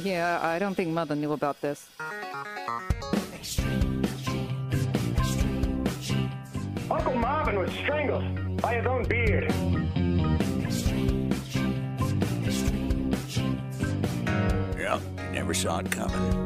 Yeah, I don't think Mother knew about this. Uncle Marvin was strangled by his own beard. Yeah, you never saw it coming.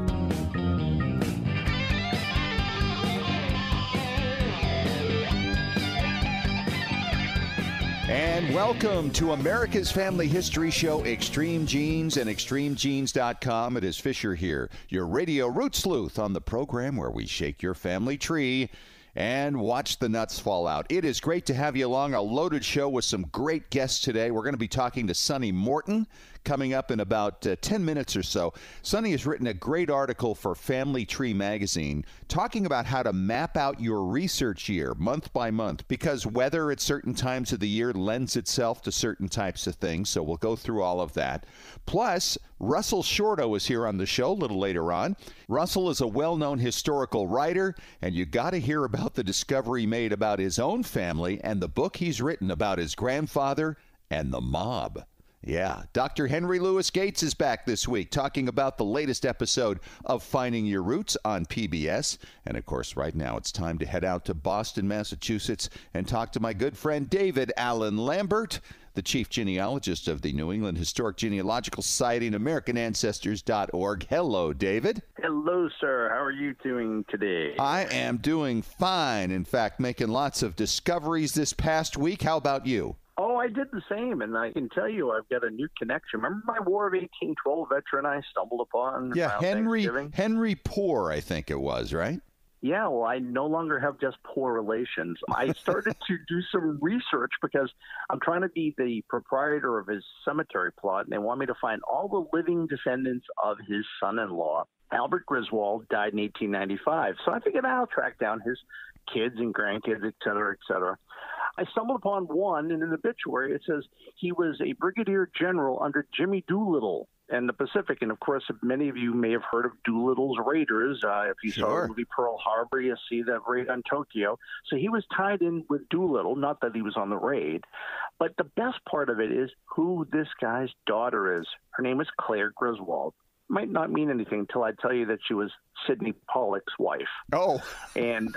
And welcome to America's Family History Show, Extreme Genes and ExtremeGenes.com. It is Fisher here, your radio root sleuth on the program where we shake your family tree and watch the nuts fall out. It is great to have you along. A loaded show with some great guests today. We're going to be talking to Sunny Morton coming up in about 10 minutes or so. Sunny has written a great article for Family Tree magazine talking about how to map out your research year month by month, because weather at certain times of the year lends itself to certain types of things. So we'll go through all of that. Plus, Russell Shorto is here on the show a little later on. Russell is a well-known historical writer, and you got to hear about the discovery made about his own family and the book he's written about his grandfather and the mob. Yeah, Dr. Henry Louis Gates is back this week talking about the latest episode of Finding Your Roots on PBS. And, of course, right now it's time to head out to Boston, Massachusetts and talk to my good friend David Allen Lambert, the chief genealogist of the New England Historic Genealogical Society and AmericanAncestors.org. Hello, David. Hello, sir. How are you doing today? I am doing fine. In fact, making lots of discoveries this past week. How about you? Oh, I did the same, and I can tell you I've got a new connection. Remember my War of 1812 veteran I stumbled upon? Yeah, Henry Poor, I think it was, right? Yeah, well, I no longer have just poor relations. I started to do some research because I'm trying to be the proprietor of his cemetery plot, and they want me to find all the living descendants of his son-in-law. Albert Griswold died in 1895, so I figured I'll track down his kids and grandkids, et cetera, et cetera. I stumbled upon one in an obituary. It says he was a brigadier general under Jimmy Doolittle in the Pacific. And, of course, many of you may have heard of Doolittle's raiders. If you saw the movie Pearl Harbor, you see that raid on Tokyo. So he was tied in with Doolittle, not that he was on the raid. But the best part of it is who this guy's daughter is. Her name is Claire Griswold. Might not mean anything until I tell you that she was Sidney Pollock's wife. Oh. And,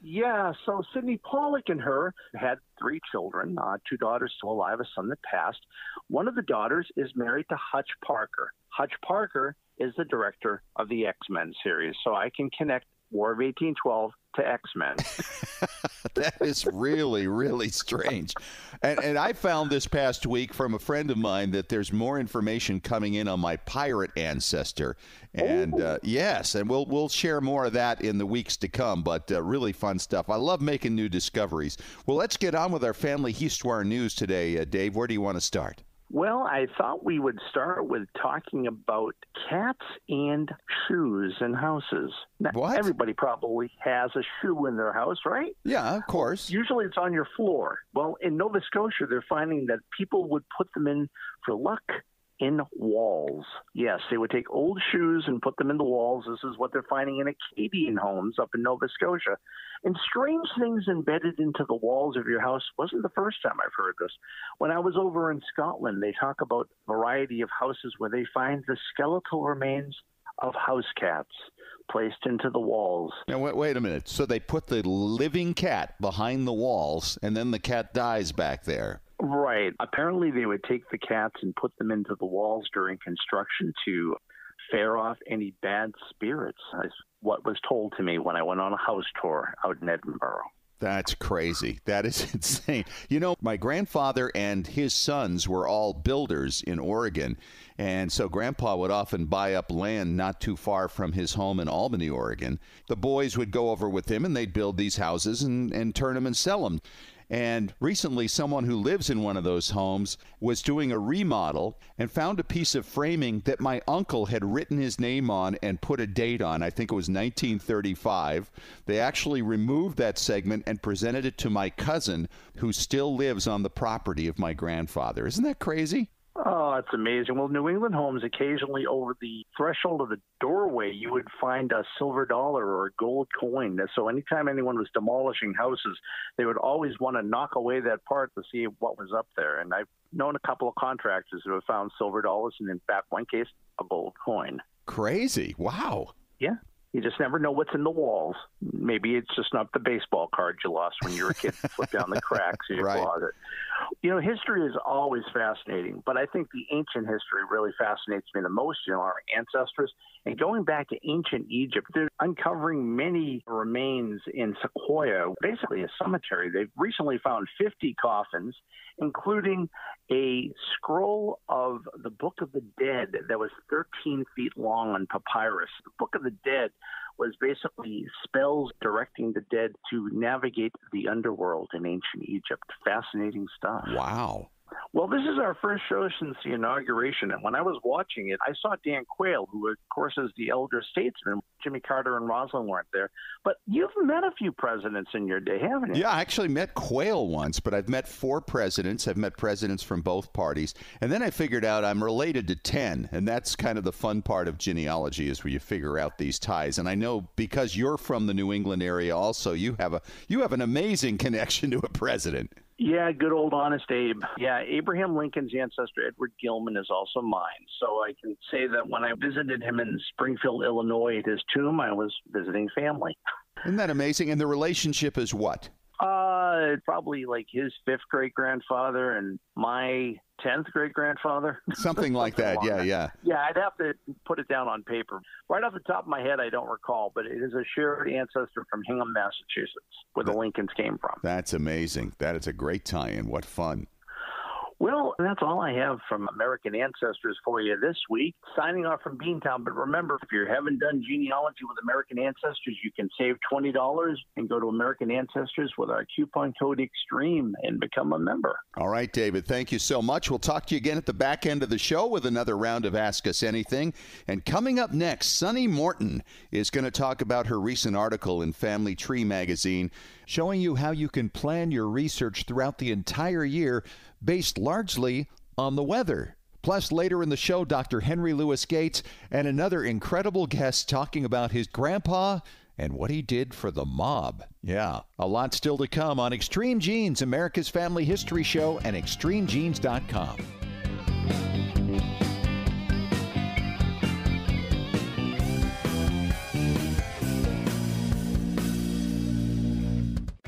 yeah, so Sidney Pollock and her had 3 children, 2 daughters still alive, a son that passed. One of the daughters is married to Hutch Parker. Hutch Parker is the director of the X-Men series, so I can connect War of 1812 to X-Men. That is really, really strange. And I found this past week from a friend of mine that there's more information coming in on my pirate ancestor. And yes, and we'll share more of that in the weeks to come, but really fun stuff. I love making new discoveries. Well, let's get on with our family histoire news today. Dave, where do you want to start? Well, I thought we would start with talking about cats and shoes in houses. Now, what? Everybody probably has a shoe in their house, right? Yeah, of course. Usually it's on your floor. Well, in Nova Scotia, they're finding that people would put them in for luck in walls. Yes, they would take old shoes and put them in the walls. This is what they're finding in Acadian homes up in Nova Scotia. And strange things embedded into the walls of your house wasn't the first time I've heard this. When I was over in Scotland, they talk about a variety of houses where they find the skeletal remains of house cats placed into the walls. Now, wait a minute. So they put the living cat behind the walls, and then the cat dies back there. Right. Apparently, they would take the cats and put them into the walls during construction to fare off any bad spirits, is what was told to me when I went on a house tour out in Edinburgh. That's crazy. That is insane. You know, my grandfather and his sons were all builders in Oregon, and so Grandpa would often buy up land not too far from his home in Albany, Oregon. The boys would go over with him, and they'd build these houses and turn them and sell them. And recently, someone who lives in one of those homes was doing a remodel and found a piece of framing that my uncle had written his name on and put a date on. I think it was 1935. They actually removed that segment and presented it to my cousin, who still lives on the property of my grandfather. Isn't that crazy? Oh, it's amazing. Well, New England homes, occasionally over the threshold of the doorway, you would find a silver dollar or a gold coin. So anytime anyone was demolishing houses, they would always want to knock away that part to see what was up there. And I've known a couple of contractors who have found silver dollars, and in fact, one case, a gold coin. Crazy. Wow. Yeah. You just never know what's in the walls. Maybe it's just not the baseball card you lost when you were a kid and flipped down the cracks in your closet. You know, history is always fascinating, but I think the ancient history really fascinates me the most, our ancestors. And going back to ancient Egypt, they're uncovering many remains in Sequoia, basically a cemetery. They've recently found 50 coffins, including a scroll of the Book of the Dead that was 13 feet long on papyrus. The Book of the Dead was basically spells directing the dead to navigate the underworld in ancient Egypt. Fascinating stuff. Wow. Well, this is our first show since the inauguration, and when I was watching it, I saw Dan Quayle, who, of course, is the elder statesman. Jimmy Carter and Rosalynn weren't there. But you've met a few presidents in your day, haven't you? Yeah, I actually met Quayle once, but I've met 4 presidents. I've met presidents from both parties. And then I figured out I'm related to 10, and that's kind of the fun part of genealogy is where you figure out these ties. And I know because you're from the New England area also, you have an amazing connection to a president. Yeah, good old honest Abe. Yeah, Abraham Lincoln's ancestor, Edward Gilman, is also mine. So I can say that when I visited him in Springfield, Illinois at his tomb, I was visiting family. Isn't that amazing? And the relationship is what? Probably like his 5th great-grandfather and my 10th great-grandfather. Something like that, yeah. Yeah, I'd have to put it down on paper. Right off the top of my head, I don't recall, but it is a shared ancestor from Hingham, Massachusetts, where the Lincolns came from. That's amazing. That is a great tie-in. What fun. Well, that's all I have from American Ancestors for you this week. Signing off from Beantown, but remember, if you haven't done genealogy with American Ancestors, you can save $20 and go to American Ancestors with our coupon code EXTREME and become a member. All right, David, thank you so much. We'll talk to you again at the back end of the show with another round of Ask Us Anything. And coming up next, Sunny Morton is going to talk about her recent article in Family Tree magazine, showing you how you can plan your research throughout the entire year based largely on the weather. Plus, later in the show, Dr. Henry Louis Gates and another incredible guest talking about his grandpa and what he did for the mob. Yeah, a lot still to come on Extreme Genes, America's Family History Show, and ExtremeGenes.com.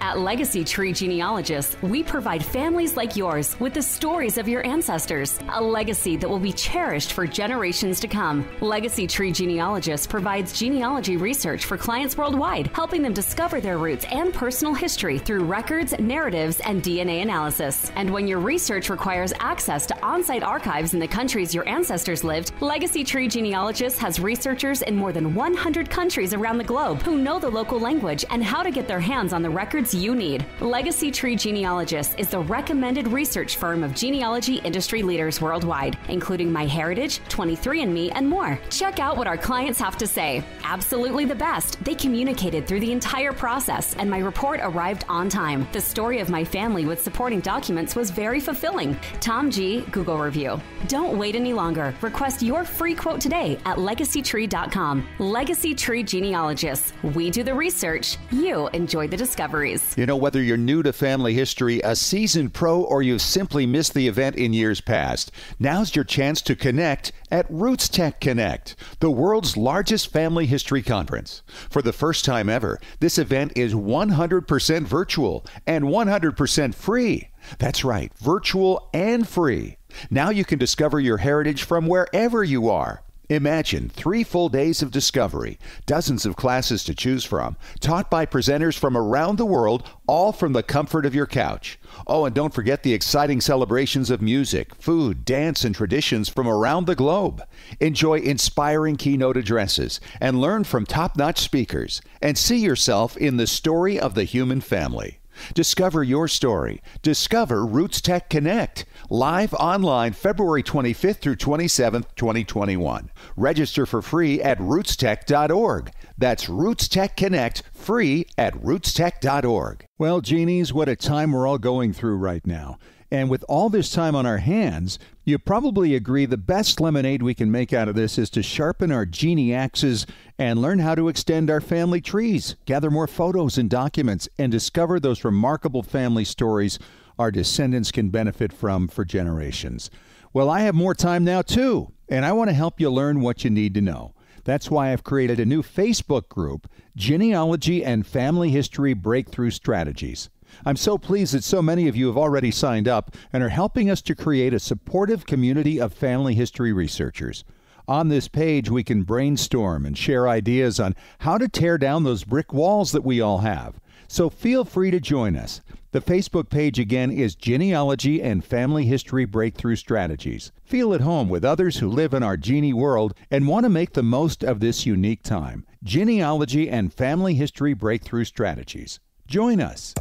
At Legacy Tree Genealogists, we provide families like yours with the stories of your ancestors, a legacy that will be cherished for generations to come. Legacy Tree Genealogists provides genealogy research for clients worldwide, helping them discover their roots and personal history through records, narratives, and DNA analysis. And when your research requires access to on-site archives in the countries your ancestors lived, Legacy Tree Genealogists has researchers in more than 100 countries around the globe who know the local language and how to get their hands on the records you need. Legacy Tree Genealogists is the recommended research firm of genealogy industry leaders worldwide, including MyHeritage, 23andMe, and more. Check out what our clients have to say. Absolutely the best. They communicated through the entire process, and my report arrived on time. The story of my family with supporting documents was very fulfilling. Tom G. Google review. Don't wait any longer. Request your free quote today at legacytree.com. Legacy Tree Genealogists. We do the research. You enjoy the discoveries. You know, whether you're new to family history, a seasoned pro, or you've simply missed the event in years past, now's your chance to connect at Roots Tech Connect, the world's largest family history conference. For the first time ever, this event is 100% virtual and 100% free. That's right, virtual and free. Now you can discover your heritage from wherever you are. Imagine 3 full days of discovery, dozens of classes to choose from, taught by presenters from around the world, all from the comfort of your couch. Oh, and don't forget the exciting celebrations of music, food, dance, and traditions from around the globe. Enjoy inspiring keynote addresses and learn from top-notch speakers, and see yourself in the story of the human family. Discover your story. Discover Roots Tech Connect. Live online February 25th through 27th, 2021. Register for free at rootstech.org. That's Roots Tech Connect, free at rootstech.org. Well, genies, what a time we're all going through right now. And with all this time on our hands, you probably agree the best lemonade we can make out of this is to sharpen our genie axes and learn how to extend our family trees, gather more photos and documents, and discover those remarkable family stories our descendants can benefit from for generations. Well, I have more time now, too, and I want to help you learn what you need to know. That's why I've created a new Facebook group, Genealogy and Family History Breakthrough Strategies. I'm so pleased that so many of you have already signed up and are helping us to create a supportive community of family history researchers. On this page, we can brainstorm and share ideas on how to tear down those brick walls that we all have. So feel free to join us. The Facebook page again is Genealogy and Family History Breakthrough Strategies. Feel at home with others who live in our genie world and want to make the most of this unique time. Genealogy and Family History Breakthrough Strategies. Join us.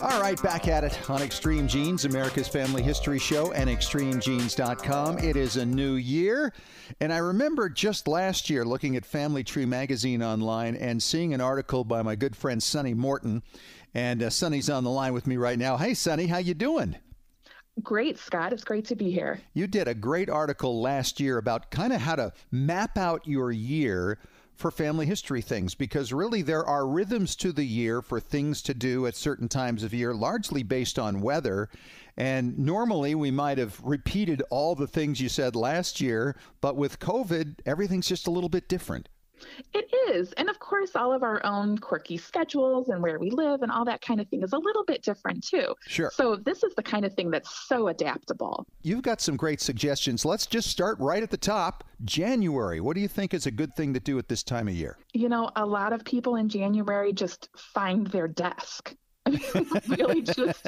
All right, back at it on Extreme Genes, America's Family History Show, and extremegenes.com. It is a new year, and I remember just last year looking at Family Tree magazine online and seeing an article by my good friend Sunny Morton, and Sunny's on the line with me right now. Hey, Sunny, how you doing? Great, Scott. It's great to be here. You did a great article last year about kind of how to map out your year for family history things, because really there are rhythms to the year for things to do at certain times of year, largely based on weather. And normally we might have repeated all the things you said last year, but with COVID, everything's just a little bit different. It is. And of course, all of our own quirky schedules and where we live and all that kind of thing is a little bit different too. Sure. So this is the kind of thing that's so adaptable. You've got some great suggestions. Let's just start right at the top. January. What do you think is a good thing to do at this time of year? You know, a lot of people in January just find their desk. Really just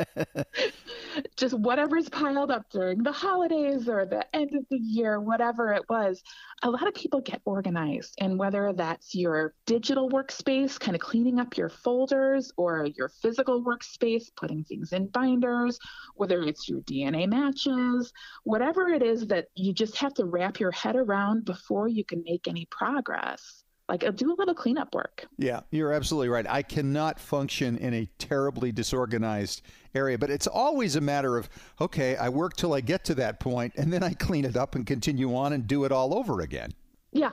whatever's piled up during the holidays or the end of the year, whatever it was. A lot of people get organized, and whether that's your digital workspace, kind of cleaning up your folders, or your physical workspace, putting things in binders, whether it's your DNA matches, whatever it is that you just have to wrap your head around before you can make any progress. Like, do a little cleanup work. Yeah, you're absolutely right. I cannot function in a terribly disorganized area, but it's always a matter of, okay, I work till I get to that point, and then I clean it up and continue on and do it all over again. Yeah.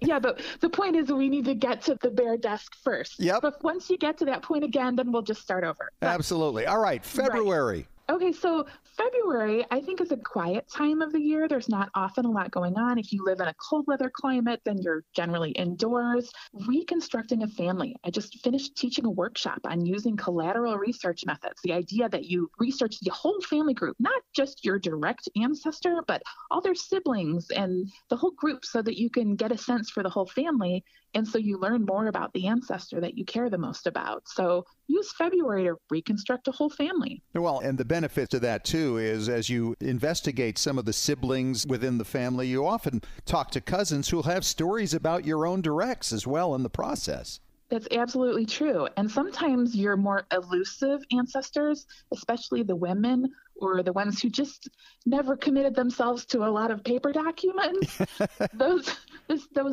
Yeah, but the point is we need to get to the bare desk first. Yep. But once you get to that point again, then we'll just start over. Absolutely. All right, February. Right. Okay, so February, I think, is a quiet time of the year. There's not often a lot going on. If you live in a cold weather climate, then you're generally indoors. Reconstructing a family. I just finished teaching a workshop on using collateral research methods. The idea that you research the whole family group, not just your direct ancestor, but all their siblings and the whole group, so that you can get a sense for the whole family. And so you learn more about the ancestor that you care the most about. So use February to reconstruct a whole family. Well, and the benefit to that, too, is as you investigate some of the siblings within the family, you often talk to cousins who'll have stories about your own directs as well in the process. That's absolutely true. And sometimes your more elusive ancestors, especially the women or the ones who just never committed themselves to a lot of paper documents, those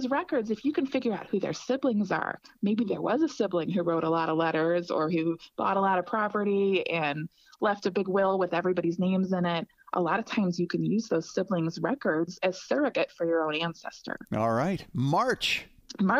records, if you can figure out who their siblings are, maybe there was a sibling who wrote a lot of letters or who bought a lot of property and left a big will with everybody's names in it. A lot of times you can use those siblings' records as surrogate for your own ancestor. All right. March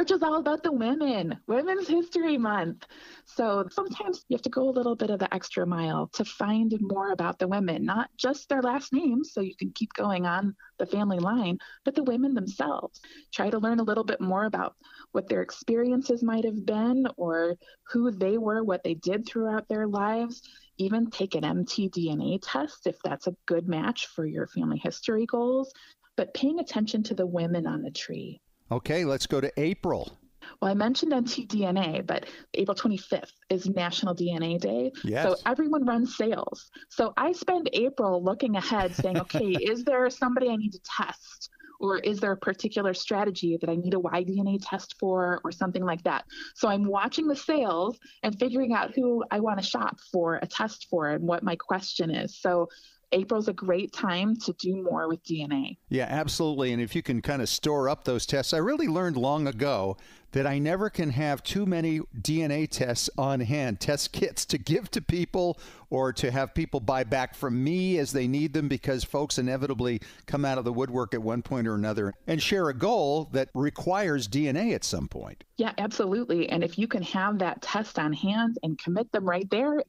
is all about the women, Women's History Month. So sometimes you have to go a little bit of the extra mile to find more about the women, not just their last names, so you can keep going on the family line, but the women themselves. Try to learn a little bit more about what their experiences might have been or who they were, what they did throughout their lives. Even take an mtDNA test if that's a good match for your family history goals, but paying attention to the women on the tree. Okay, let's go to April. Well, I mentioned mtDNA, but April 25th is National DNA Day. Yes. So everyone runs sales. So I spend April looking ahead saying, okay, is there somebody I need to test? Or is there a particular strategy that I need a Y-DNA test for or something like that? So I'm watching the sales and figuring out who I want to shop for a test for and what my question is. So April's a great time to do more with DNA. Yeah, absolutely. And if you can kind of store up those tests, I really learned long ago that I never can have too many DNA tests on hand, test kits to give to people or to have people buy back from me as they need them, because folks inevitably come out of the woodwork at one point or another and share a goal that requires DNA at some point. Yeah, absolutely. And if you can have that test on hand and commit them right there,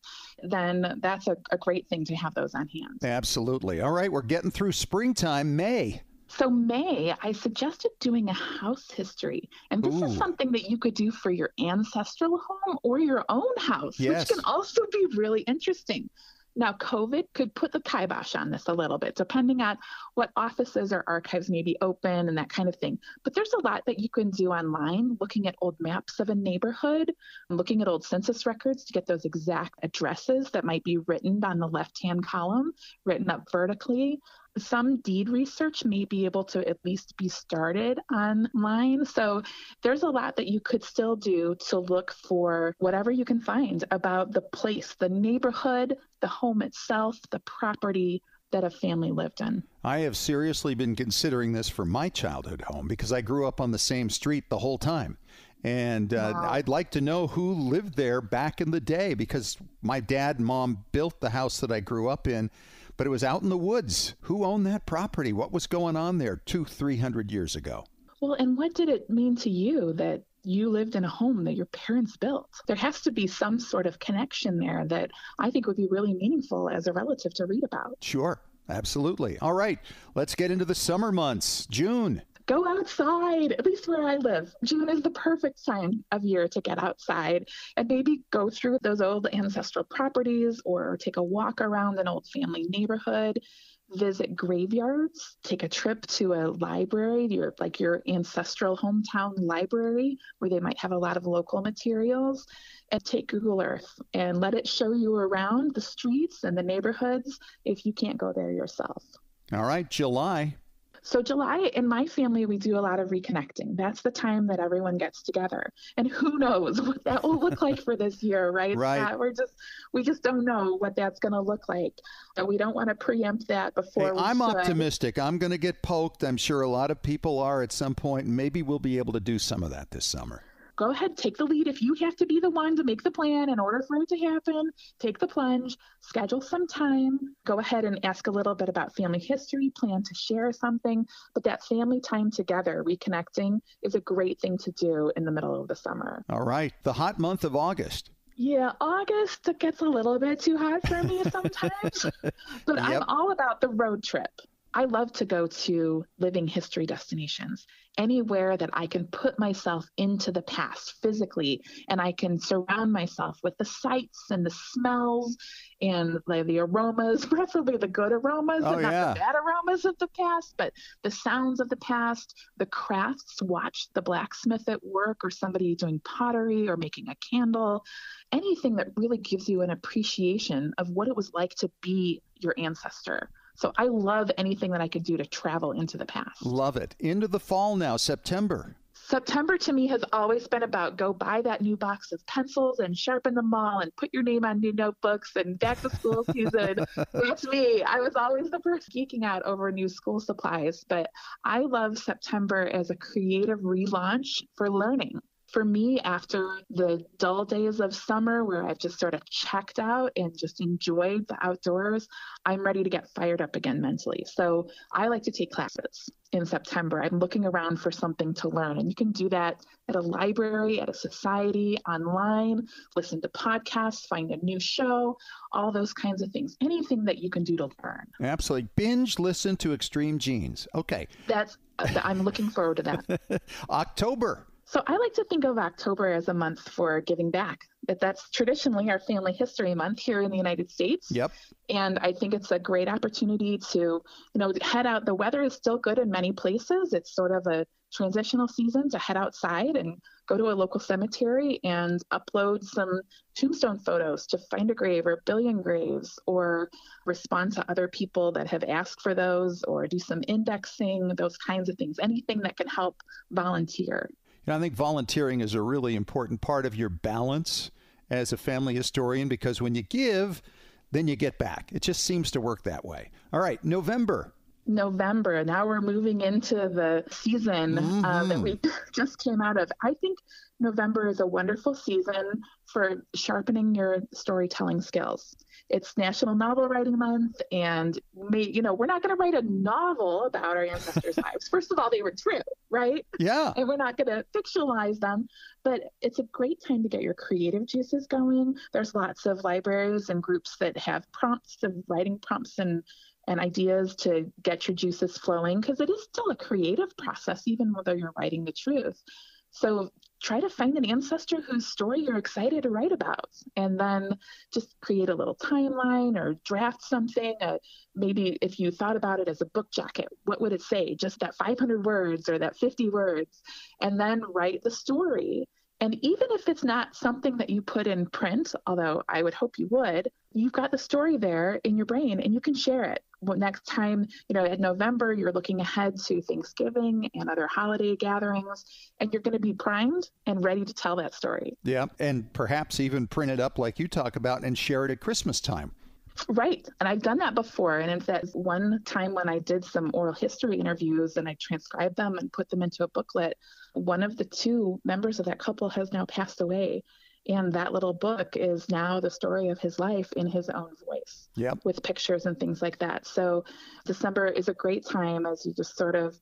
then that's a great thing to have those on hand. Absolutely. All right, we're getting through springtime, May. So May, I suggested doing a house history. And this is something that you could do for your ancestral home or your own house, yes, which can also be really interesting. Now, COVID could put the kibosh on this a little bit, depending on what offices or archives may be open and that kind of thing. But there's a lot that you can do online, looking at old maps of a neighborhood, looking at old census records to get those exact addresses that might be written on the left-hand column, written up vertically. Some deed research may be able to at least be started online. So there's a lot that you could still do to look for whatever you can find about the place, the neighborhood, the home itself, the property that a family lived in. I have seriously been considering this for my childhood home because I grew up on the same street the whole time. And I'd like to know who lived there back in the day, because my dad and mom built the house that I grew up in, but it was out in the woods. Who owned that property? What was going on there 200-300 years ago? Well, and what did it mean to you that you lived in a home that your parents built? There has to be some sort of connection there that I think would be really meaningful as a relative to read about. Sure, absolutely. All right, let's get into the summer months. June. Go outside, at least where I live. June is the perfect time of year to get outside and maybe go through those old ancestral properties or take a walk around an old family neighborhood, visit graveyards, take a trip to a library, your ancestral hometown library, where they might have a lot of local materials, and take Google Earth and let it show you around the streets and the neighborhoods if you can't go there yourself. All right, July. So July, in my family, we do a lot of reconnecting. That's the time that everyone gets together. And who knows what that will look like for this year, right? Right. We just don't know what that's going to look like. And we don't want to preempt that before we I'm should. optimistic. I'm going to get poked. I'm sure a lot of people are at some point. Maybe we'll be able to do some of that this summer. Go ahead, take the lead. If you have to be the one to make the plan in order for it to happen, take the plunge, schedule some time, go ahead and ask a little bit about family history, plan to share something. But that family time together, reconnecting, is a great thing to do in the middle of the summer. All right. The hot month of August. Yeah, August, it gets a little bit too hot for me sometimes. But I'm all about the road trip. I love to go to living history destinations, anywhere that I can put myself into the past physically, and I can surround myself with the sights and the smells and the aromas, preferably the good aromas and not the bad aromas of the past, but the sounds of the past, the crafts, watch the blacksmith at work or somebody doing pottery or making a candle, anything that really gives you an appreciation of what it was like to be your ancestor. So I love anything that I could do to travel into the past. Love it. Into the fall now, September. September to me has always been about go buy that new box of pencils and sharpen them all and put your name on new notebooks and back to school season. That's me. I was always the first geeking out over new school supplies, but I love September as a creative relaunch for learning. For me, after the dull days of summer where I've just sort of checked out and just enjoyed the outdoors, I'm ready to get fired up again mentally. So I like to take classes in September. I'm looking around for something to learn. And you can do that at a library, at a society, online, listen to podcasts, find a new show, all those kinds of things. Anything that you can do to learn. Absolutely. Binge listen to Extreme Genes. Okay. I'm looking forward to that. October. So I like to think of October as a month for giving back. That's traditionally our family history month here in the United States. Yep. And I think it's a great opportunity to, head out. The weather is still good in many places. It's sort of a transitional season to head outside and go to a local cemetery and upload some tombstone photos to find a grave or billion graves, or respond to other people that have asked for those, or do some indexing, those kinds of things. Anything that can help volunteer. I think volunteering is a really important part of your balance as a family historian, because when you give, then you get back. It just seems to work that way. All right, November. Now we're moving into the season that we just came out of. I think November is a wonderful season for sharpening your storytelling skills. It's National Novel Writing Month, and we're not going to write a novel about our ancestors' lives. First of all, they were true, right? Yeah. And we're not going to fictionalize them, but it's a great time to get your creative juices going. There's lots of libraries and groups that have writing prompts and ideas to get your juices flowing, because it is still a creative process, even whether you're writing the truth. So try to find an ancestor whose story you're excited to write about, and then just create a little timeline or draft something. Maybe if you thought about it as a book jacket, what would it say? Just that 500 words or that 50 words, and then write the story. And even if it's not something that you put in print, although I would hope you would, you've got the story there in your brain and you can share it. Well, next time, in November, you're looking ahead to Thanksgiving and other holiday gatherings, and you're going to be primed and ready to tell that story. Yeah, and perhaps even print it up like you talk about and share it at Christmas time. Right. And I've done that before. And it's that one time when I did some oral history interviews and I transcribed them and put them into a booklet. One of the two members of that couple has now passed away. And that little book is now the story of his life in his own voice, with pictures and things like that. So December is a great time as you just sort of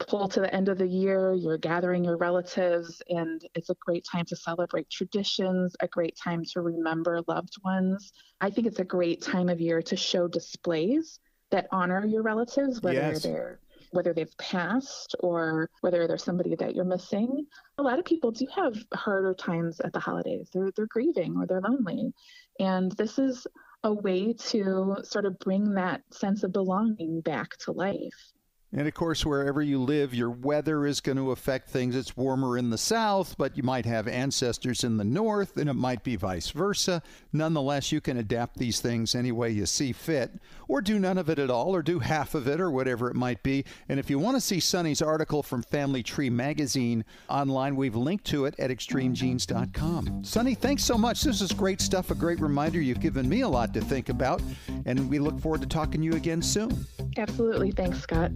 pull to the end of the year. You're gathering your relatives, and it's a great time to celebrate traditions, a great time to remember loved ones. I think it's a great time of year to show displays that honor your relatives, whether they've passed or whether there's somebody that you're missing. A lot of people do have harder times at the holidays. They're grieving or they're lonely. And this is a way to sort of bring that sense of belonging back to life. And of course, wherever you live, your weather is going to affect things. It's warmer in the south, but you might have ancestors in the north, and it might be vice versa. Nonetheless, you can adapt these things any way you see fit, or do none of it at all, or do half of it, or whatever it might be. And if you want to see Sunny's article from Family Tree Magazine online, we've linked to it at extremegenes.com. Sunny, thanks so much. This is great stuff, a great reminder. You've given me a lot to think about, and we look forward to talking to you again soon. Absolutely. Thanks, Scott.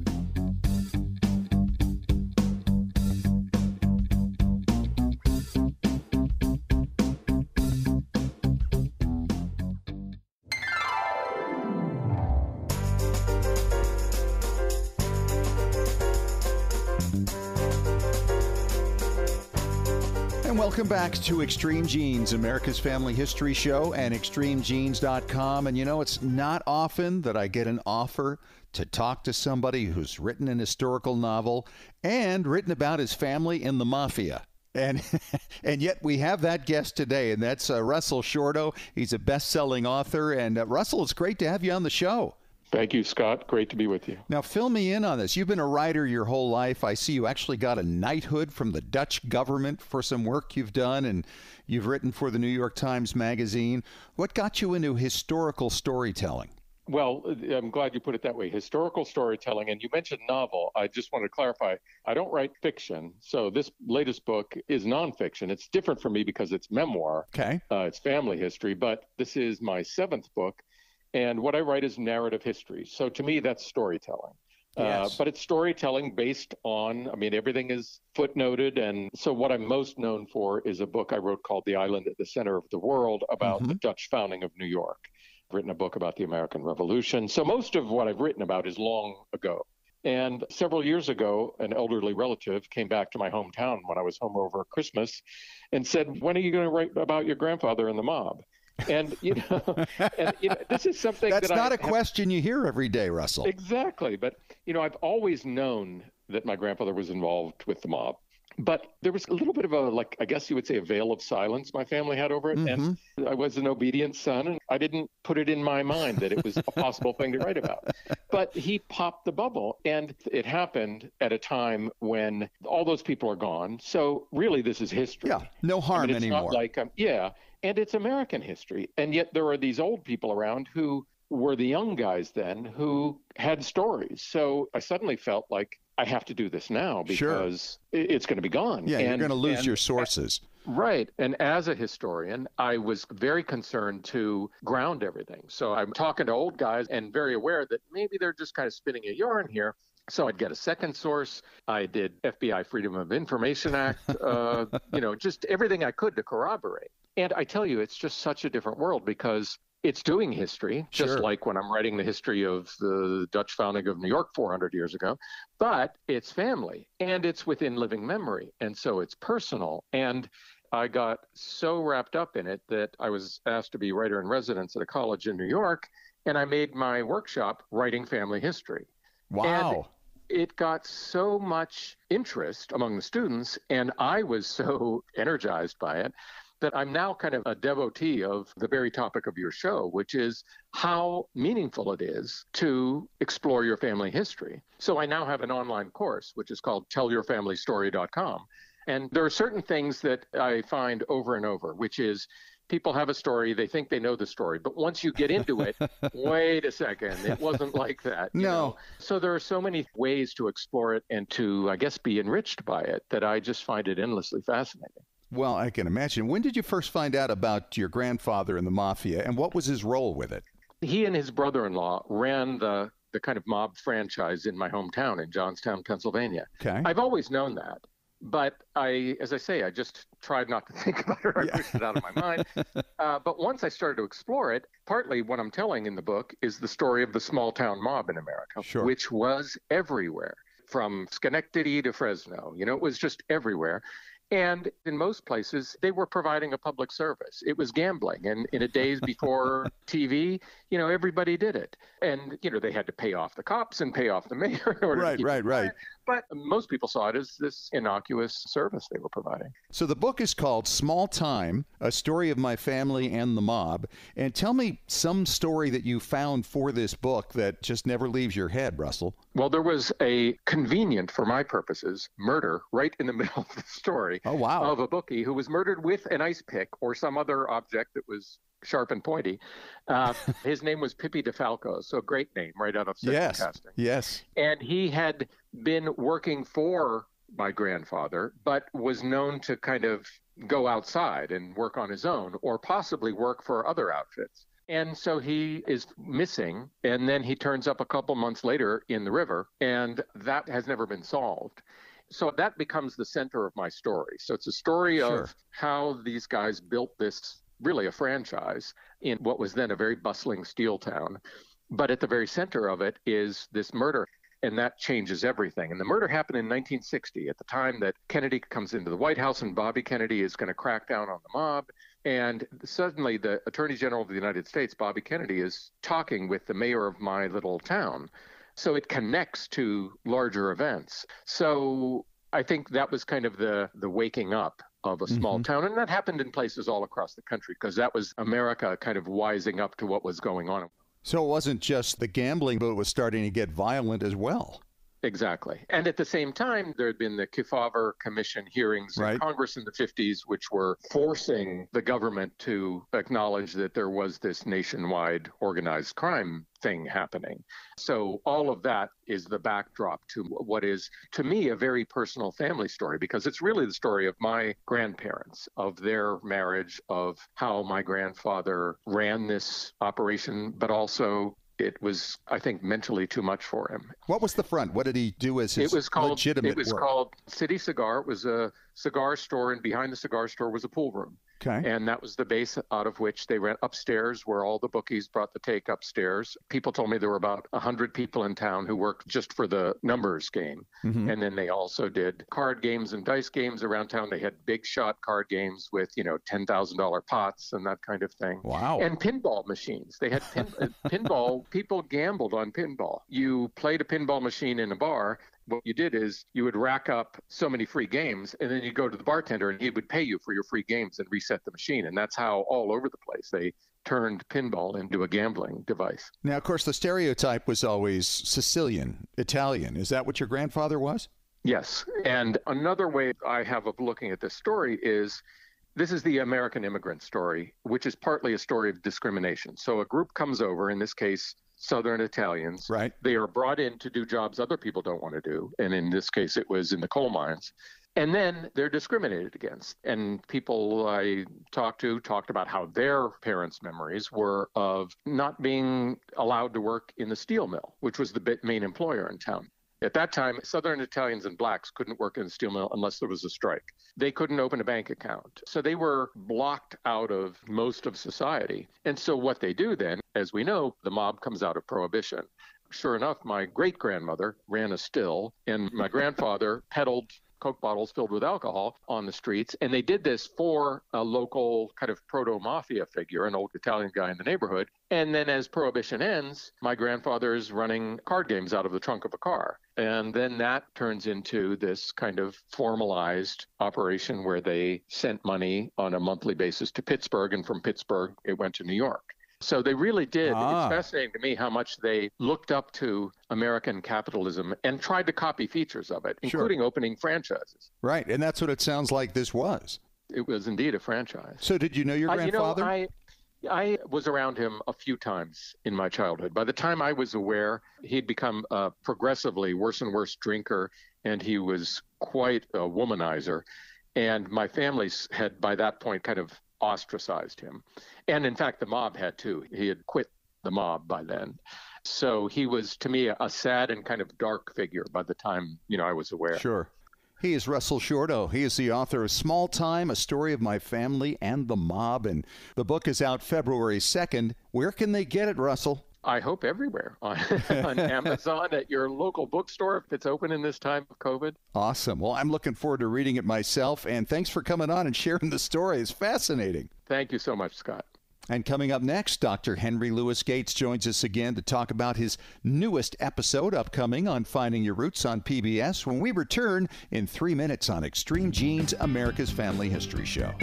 Welcome back to Extreme Genes, America's Family History Show, and extremegenes.com. And it's not often that I get an offer to talk to somebody who's written an historical novel and written about his family in the mafia. And yet we have that guest today, and that's Russell Shorto. He's a best-selling author. And Russell, it's great to have you on the show. Thank you, Scott. Great to be with you. Now, fill me in on this. You've been a writer your whole life. I see you actually got a knighthood from the Dutch government for some work you've done, and you've written for the New York Times Magazine. What got you into historical storytelling? Well, I'm glad you put it that way. Historical storytelling, and you mentioned novel. I just want to clarify, I don't write fiction. So this latest book is nonfiction. It's different for me because it's memoir. Okay. It's family history, but this is my 7th book. And what I write is narrative history. So to me, that's storytelling. Yes. But it's storytelling based on, everything is footnoted. And so what I'm most known for is a book I wrote called The Island at the Center of the World about the Dutch founding of New York. I've written a book about the American Revolution. So most of what I've written about is long ago. And several years ago, an elderly relative came back to my hometown when I was home over Christmas and said, "When are you going to write about your grandfather and the mob?" And, this is something that's not a question you hear every day, Russell. Exactly. But, I've always known that my grandfather was involved with the mob. But there was a little bit of I guess you would say, a veil of silence my family had over it. And I was an obedient son, and I didn't put it in my mind that it was a possible thing to write about. But he popped the bubble, and it happened at a time when all those people are gone. So really, this is history. Yeah, no harm it's anymore. Not like, and it's American history. And yet there are these old people around who were the young guys then who had stories. So I suddenly felt like I have to do this now because it's going to be gone. Yeah, you're going to lose your sources. Right. And as a historian, I was very concerned to ground everything. So I'm talking to old guys and very aware that maybe they're just kind of spinning a yarn here. So I'd get a second source. I did FBI Freedom of Information Act, just everything I could to corroborate. And I tell you, it's just such a different world because it's doing history, just like when I'm writing the history of the Dutch founding of New York 400 years ago. But it's family and it's within living memory. And so it's personal. And I got so wrapped up in it that I was asked to be writer in residence at a college in New York. And I made my workshop writing family history. Wow. And it got so much interest among the students, and I was so energized by it that I'm now kind of a devotee of the very topic of your show, which is how meaningful it is to explore your family history. So I now have an online course, which is called tellyourfamilystory.com. And there are certain things that I find over and over, which is people have a story, they think they know the story, but once you get into it, wait a second, it wasn't like that. You know? So there are so many ways to explore it and to, I guess, be enriched by it that I just find it endlessly fascinating. Well, I can imagine. When did you first find out about your grandfather in the mafia, and what was his role with it? He and his brother-in-law ran the kind of mob franchise in my hometown in Johnstown, Pennsylvania. Okay. I've always known that. But as I say, I just tried not to think about it. I pushed it out of my mind. But once I started to explore it, partly what I'm telling in the book is the story of the small town mob in America, which was everywhere, from Schenectady to Fresno. It was just everywhere. And in most places, they were providing a public service. It was gambling. And in the days before TV, everybody did it. And, they had to pay off the cops and pay off the mayor in order to keep it quiet. But most people saw it as this innocuous service they were providing. So the book is called Small Time, A Story of My Family and the Mob. And tell me some story that you found for this book that just never leaves your head, Russell. Well, there was a convenient, for my purposes, murder right in the middle of the story of a bookie who was murdered with an ice pick or some other object that was sharp and pointy. His name was Pippi DeFalco, so a great name right out of Central Casting. Yes. And he had been working for my grandfather, but was known to kind of go outside and work on his own or possibly work for other outfits. And so he is missing, and then he turns up a couple months later in the river, and that has never been solved. So that becomes the center of my story. So it's a story of how these guys built this, really a franchise, in what was then a very bustling steel town. But at the very center of it is this murder, and that changes everything. And the murder happened in 1960, at the time that Kennedy comes into the White House and Bobby Kennedy is going to crack down on the mob. And suddenly the Attorney General of the United States, Bobby Kennedy, is talking with the mayor of my little town. So it connects to larger events. So I think that was kind of the waking up of a small town. And that happened in places all across the country because that was America kind of wising up to what was going on. So it wasn't just the gambling, but it was starting to get violent as well. Exactly. And at the same time, there had been the Kefauver Commission hearings in Congress in the 50s, which were forcing the government to acknowledge that there was this nationwide organized crime thing happening. So all of that is the backdrop to what is, to me, a very personal family story, because it's really the story of my grandparents, of their marriage, of how my grandfather ran this operation, but also it was, I think, mentally too much for him. What was the front? What did he do as his legitimate work? It was called City Cigar. It was a cigar store, and behind the cigar store was a pool room. Okay. And that was the base out of which they went upstairs, where all the bookies brought the take upstairs. People told me there were about 100 people in town who worked just for the numbers game. And then they also did card games and dice games around town. They had big shot card games with, $10,000 pots and that kind of thing. Wow. And pinball machines. They had pinball. People gambled on pinball. You played a pinball machine in a bar. What you did is you would rack up so many free games, and then you go to the bartender and he would pay you for your free games and reset the machine. And that's how all over the place they turned pinball into a gambling device. Now, of course, the stereotype was always Sicilian, Italian. Is that what your grandfather was? Yes. And another way I have of looking at this story is This is the American immigrant story, which is partly a story of discrimination. So a group comes over, in this case, Southern Italians. Right. They are brought in to do jobs other people don't want to do. And in this case, it was in the coal mines. And then they're discriminated against. And people I talked about how their parents' memories were of not being allowed to work in the steel mill, which was the main employer in town. At that time, Southern Italians and blacks couldn't work in the steel mill unless there was a strike. They couldn't open a bank account. So they were blocked out of most of society. And so what they do then, as we know, the mob comes out of Prohibition. Sure enough, my great-grandmother ran a still, and my grandfather peddled Coke bottles filled with alcohol on the streets. And they did this for a local kind of proto-mafia figure, an old Italian guy in the neighborhood. And then as Prohibition ends, my grandfather is running card games out of the trunk of a car. And then that turns into this kind of formalized operation where they sent money on a monthly basis to Pittsburgh, and from Pittsburgh, it went to New York. So they really did. It's fascinating to me how much they looked up to American capitalism and tried to copy features of it, including opening franchises. Right. And that's what it sounds like this was. It was indeed a franchise. So did you know your grandfather? I was around him a few times in my childhood. By the time I was aware, he'd become a progressively worse and worse drinker, and he was quite a womanizer. And my family had, by that point, kind of ostracized him. And in fact, the mob had too. He had quit the mob by then. So he was, to me, a sad and kind of dark figure by the time, I was aware. Sure. He is Russell Shorto. He is the author of Small Time, A Story of My Family and the Mob. And the book is out February 2nd. Where can they get it, Russell? I hope everywhere. On Amazon, at your local bookstore, if it's open in this time of COVID. Awesome. Well, I'm looking forward to reading it myself. And thanks for coming on and sharing the story. It's fascinating. Thank you so much, Scott. And coming up next, Dr. Henry Louis Gates joins us again to talk about his newest episode upcoming on Finding Your Roots on PBS when we return in 3 minutes on Extreme Genes, America's Family History Show.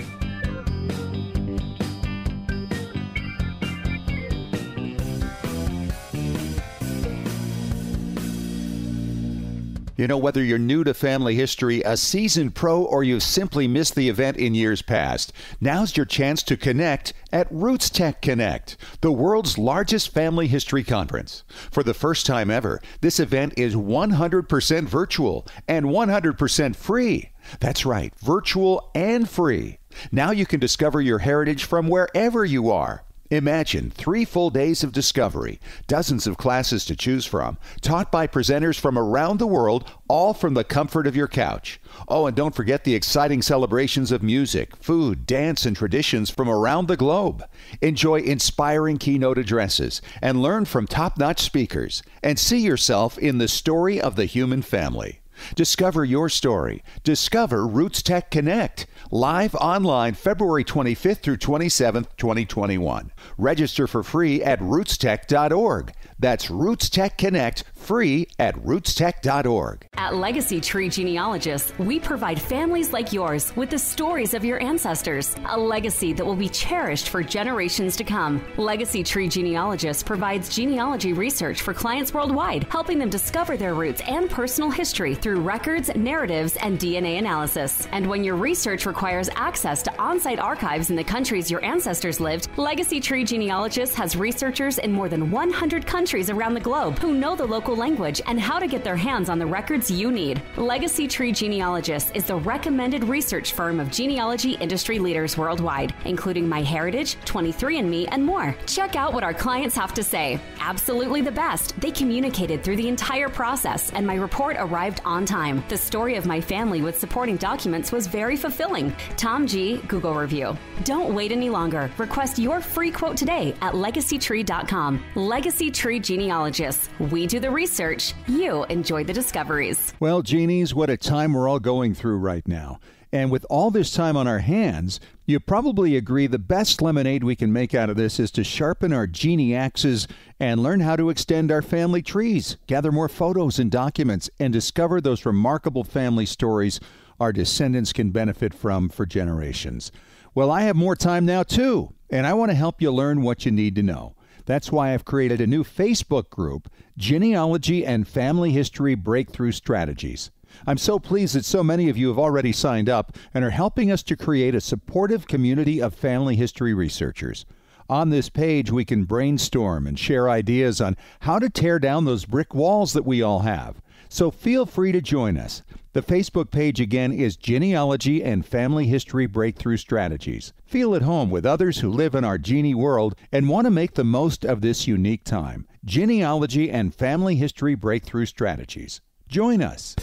Whether you're new to family history, a seasoned pro, or you've simply missed the event in years past, now's your chance to connect at Roots Tech Connect, the world's largest family history conference. For the first time ever, this event is 100% virtual and 100% free. That's right, virtual and free. Now you can discover your heritage from wherever you are. Imagine 3 full days of discovery, dozens of classes to choose from, taught by presenters from around the world, all from the comfort of your couch. Oh, and don't forget the exciting celebrations of music, food, dance, and traditions from around the globe. Enjoy inspiring keynote addresses and learn from top-notch speakers, and see yourself in the story of the human family. Discover your story. Discover Roots Tech Connect. Live online February 25th through 27th, 2021. Register for free at rootstech.org. That's Roots Tech Connect, free at rootstech.org. At Legacy Tree Genealogists, we provide families like yours with the stories of your ancestors, a legacy that will be cherished for generations to come. Legacy Tree Genealogists provides genealogy research for clients worldwide, helping them discover their roots and personal history through records, narratives, and DNA analysis. And when your research requires access to on-site archives in the countries your ancestors lived, Legacy Tree Genealogists has researchers in more than 100 countries around the globe who know the local language and how to get their hands on the records you need. Legacy Tree Genealogists is the recommended research firm of genealogy industry leaders worldwide, including MyHeritage, 23andMe, and more. Check out what our clients have to say. Absolutely the best. They communicated through the entire process, and my report arrived on time. The story of my family with supporting documents was very fulfilling. Tom G. Google review. Don't wait any longer. Request your free quote today at legacytree.com. Legacy Tree Genealogists. We do the research. You enjoy the discoveries. Well, genies, what a time we're all going through right now. And with all this time on our hands, you probably agree the best lemonade we can make out of this is to sharpen our genie axes and learn how to extend our family trees, gather more photos and documents, and discover those remarkable family stories our descendants can benefit from for generations. Well, I have more time now, too, and I want to help you learn what you need to know. That's why I've created a new Facebook group, Genealogy and Family History Breakthrough Strategies. I'm so pleased that so many of you have already signed up and are helping us to create a supportive community of family history researchers. On this page, we can brainstorm and share ideas on how to tear down those brick walls that we all have. So feel free to join us. The Facebook page again is Genealogy and Family History Breakthrough Strategies. Feel at home with others who live in our Genie world and want to make the most of this unique time. Genealogy and Family History Breakthrough Strategies. Join us.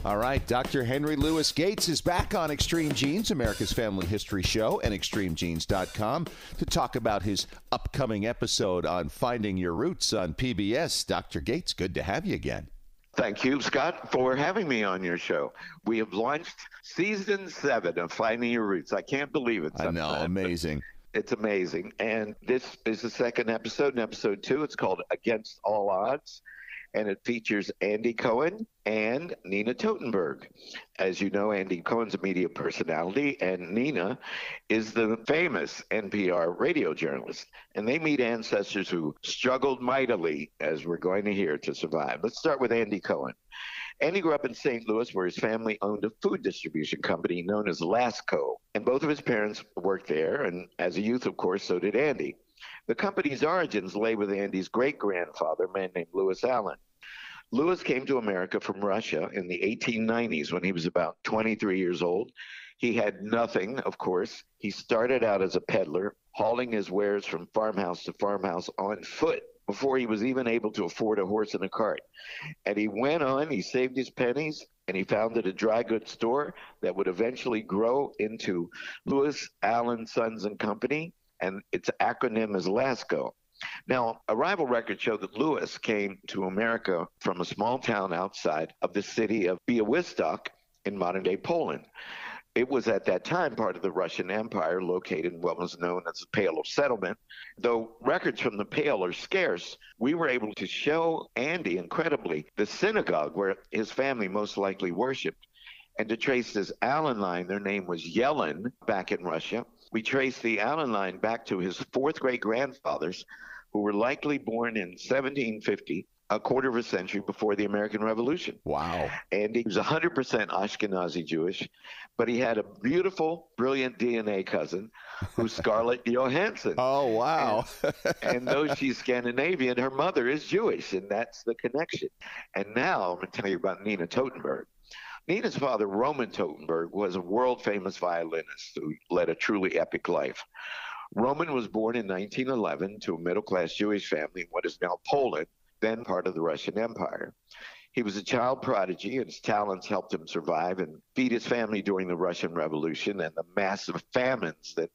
All right, Dr. Henry Louis Gates is back on Extreme Genes, America's Family History Show, and extremegenes.com to talk about his upcoming episode on Finding Your Roots on PBS. Dr. Gates, good to have you again. Thank you, Scott, for having me on your show. We have launched season 7 of Finding Your Roots. I can't believe it. I know, amazing. It's amazing. And this is the second episode. In episode 2, it's called Against All Odds. And it features Andy Cohen and Nina Totenberg. As you know, Andy Cohen's a media personality, and Nina is the famous NPR radio journalist. And they meet ancestors who struggled mightily, as we're going to hear, to survive. Let's start with Andy Cohen. Andy grew up in St. Louis, where his family owned a food distribution company known as Lasco. And both of his parents worked there, and as a youth, of course, so did Andy. The company's origins lay with Andy's great-grandfather, a man named David Allen. Louis came to America from Russia in the 1890s when he was about 23 years old. He had nothing, of course. He started out as a peddler, hauling his wares from farmhouse to farmhouse on foot before he was even able to afford a horse and a cart. And he went on, he saved his pennies, and he founded a dry goods store that would eventually grow into Louis Allen Sons and Company, and its acronym is Lasco. Now, arrival records show that Louis came to America from a small town outside of the city of Białystok in modern-day Poland. It was at that time part of the Russian Empire, located in what was known as the Pale of Settlement. Though records from the Pale are scarce, we were able to show Andy, incredibly, the synagogue where his family most likely worshipped. And to trace this Allen line, their name was Yellen back in Russia. We traced the Allen line back to his fourth great-grandfathers, who were likely born in 1750, a quarter of a century before the American Revolution. Wow. And he was 100% Ashkenazi Jewish, but he had a beautiful, brilliant DNA cousin who's Scarlett Johansson. Oh, wow. And though she's Scandinavian, her mother is Jewish, and that's the connection. And now I'm going to tell you about Nina Totenberg. Nina's father, Roman Totenberg, was a world-famous violinist who led a truly epic life. Roman was born in 1911 to a middle-class Jewish family in what is now Poland, then part of the Russian Empire. He was a child prodigy, and his talents helped him survive and feed his family during the Russian Revolution and the massive famines that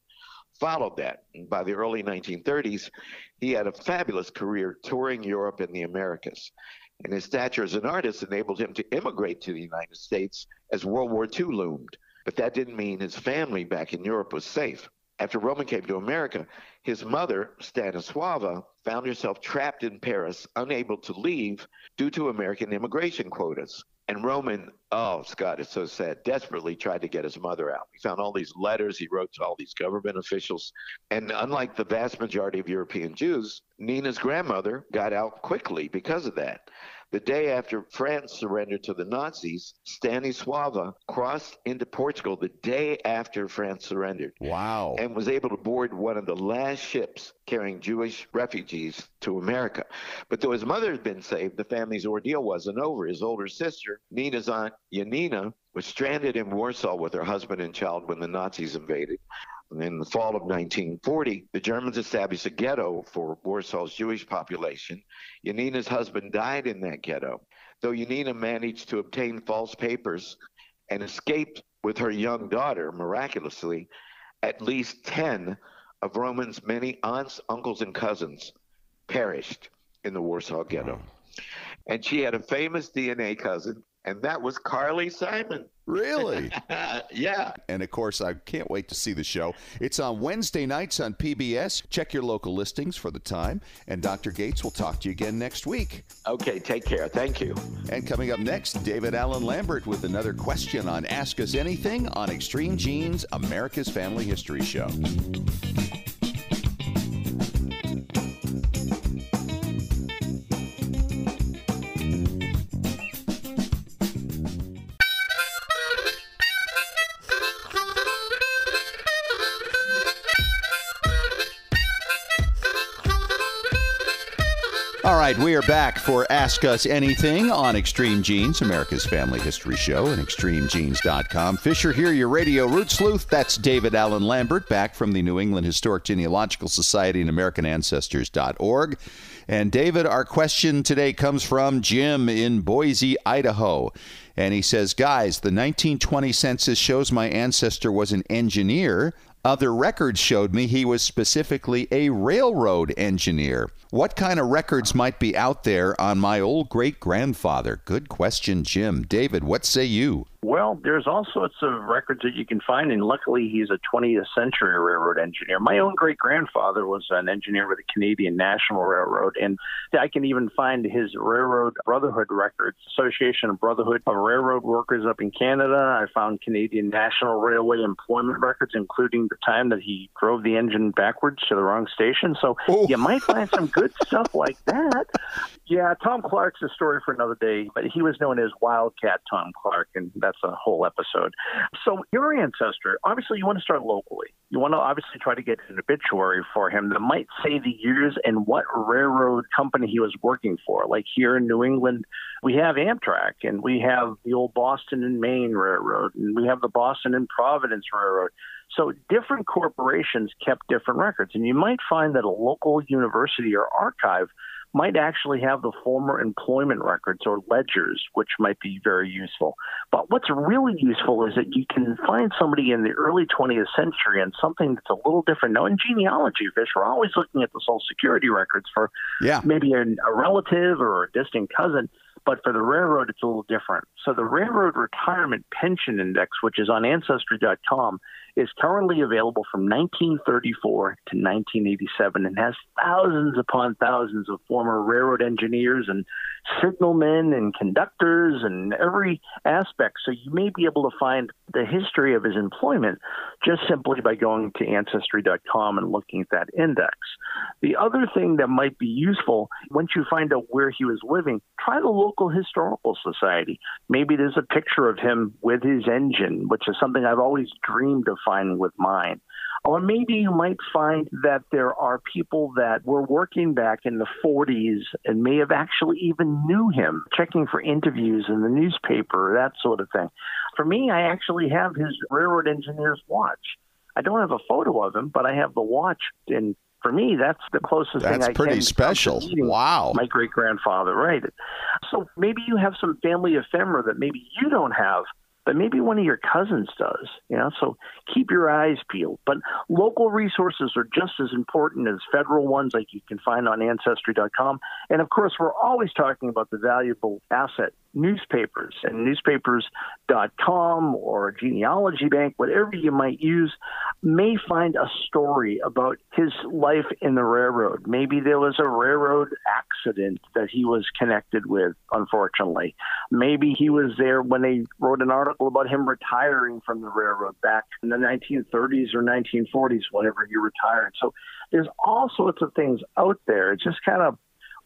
followed that. And by the early 1930s, he had a fabulous career touring Europe and the Americas. And his stature as an artist enabled him to immigrate to the United States as World War II loomed. But that didn't mean his family back in Europe was safe. After Roman came to America, his mother, Stanislava, found herself trapped in Paris, unable to leave due to American immigration quotas. And Roman, oh, Scott, it's so sad, desperately tried to get his mother out. He found all these letters he wrote to all these government officials. And unlike the vast majority of European Jews, Nina's grandmother got out quickly because of that. The day after France surrendered to the Nazis, Stanislava crossed into Portugal the day after France surrendered. Wow. And was able to board one of the last ships carrying Jewish refugees to America. But though his mother had been saved, the family's ordeal wasn't over. His older sister, Nina's aunt Janina, was stranded in Warsaw with her husband and child when the Nazis invaded. And in the fall of 1940, the Germans established a ghetto for Warsaw's Jewish population. Janina's husband died in that ghetto, though Janina managed to obtain false papers and escaped with her young daughter, miraculously. At least 10 of Roman's many aunts, uncles, and cousins perished in the Warsaw ghetto. And she had a famous DNA cousin and that was Carly Simon. Really? Yeah. And of course, I can't wait to see the show. It's on Wednesday nights on PBS. Check your local listings for the time. And Dr. Gates will talk to you again next week. Okay, take care. Thank you. And coming up next, David Allen Lambert with another question on Ask Us Anything on Extreme Genes, America's Family History Show. All right, we are back for Ask Us Anything on Extreme Genes, America's Family History Show, and extremegenes.com. Fisher here, your radio root sleuth. That's David Allen Lambert, back from the New England Historic Genealogical Society and AmericanAncestors.org. And David, our question today comes from Jim in Boise, Idaho. And he says, guys, the 1920 census shows my ancestor was an engineer. Other records showed me he was specifically a railroad engineer. What kind of records might be out there on my old great-grandfather? Good question, Jim. David, what say you? Well, there's all sorts of records that you can find, and luckily he's a 20th century railroad engineer. My own great-grandfather was an engineer with the Canadian National Railroad, and I can even find his Railroad Brotherhood records, Association of Brotherhood of Railroad Workers up in Canada. I found Canadian National Railway employment records, including the time that he drove the engine backwards to the wrong station. So you might find some good stuff like that. Yeah, Tom Clark's a story for another day, but he was known as Wildcat Tom Clark, and that's a whole episode. So your ancestor, obviously you want to start locally. You want to obviously try to get an obituary for him that might say the years and what railroad company he was working for. Like here in New England, we have Amtrak, and we have the old Boston and Maine Railroad, and we have the Boston and Providence Railroad. So different corporations kept different records, and you might find that a local university or archive might actually have the former employment records or ledgers, which might be very useful. But what's really useful is that you can find somebody in the early 20th century and something that's a little different. Now, in genealogy, Fish, we're always looking at the Social Security records for maybe a relative or a distant cousin. But for the railroad, it's a little different. So the Railroad Retirement Pension Index, which is on Ancestry.com, is currently available from 1934 to 1987 and has thousands upon thousands of former railroad engineers and signalmen and conductors and every aspect. So you may be able to find the history of his employment just simply by going to Ancestry.com and looking at that index. The other thing that might be useful, once you find out where he was living, try the local historical society. Maybe there's a picture of him with his engine, which is something I've always dreamed of finding with mine. Or maybe you might find that there are people that were working back in the 40s and may have actually even knew him, checking for interviews in the newspaper, that sort of thing. For me, I actually have his railroad engineer's watch. I don't have a photo of him, but I have the watch, and for me, that's the closest thing I can. That's pretty special. Wow. My great-grandfather, right. So maybe you have some family ephemera that maybe you don't have, but maybe one of your cousins does, so keep your eyes peeled. But local resources are just as important as federal ones like you can find on Ancestry.com. And of course, we're always talking about the valuable asset, newspapers, and newspapers.com or Genealogy Bank, whatever you might use, may find a story about his life in the railroad. Maybe there was a railroad accident that he was connected with, unfortunately. Maybe he was there when they wrote an article about him retiring from the railroad back in the 1930s or 1940s, whenever he retired. So there's all sorts of things out there. It's just kind of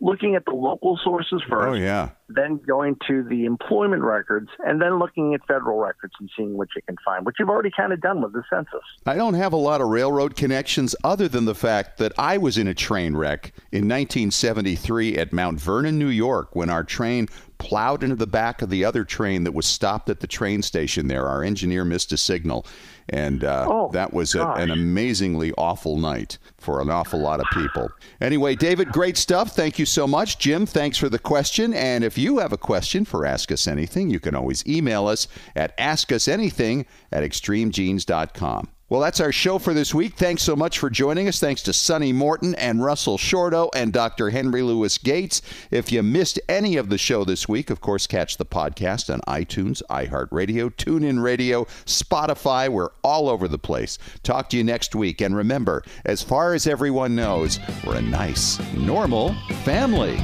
looking at the local sources first, then going to the employment records, and then looking at federal records and seeing what you can find, which you've already kind of done with the census. I don't have a lot of railroad connections other than the fact that I was in a train wreck in 1973 at Mount Vernon, New York, when our train plowed into the back of the other train that was stopped at the train station there. Our engineer missed a signal, and that was an amazingly awful night for an awful lot of people. Anyway, David, great stuff. Thank you so much. Jim, thanks for the question. And if you have a question for Ask Us Anything, you can always email us at askusanything@extremegenes.com. Well, that's our show for this week. Thanks so much for joining us. Thanks to Sunny Morton and Russell Shorto and Dr. Henry Louis Gates. If you missed any of the show this week, of course, catch the podcast on iTunes, iHeartRadio, TuneIn Radio, Spotify. We're all over the place. Talk to you next week. And remember, as far as everyone knows, we're a nice, normal family.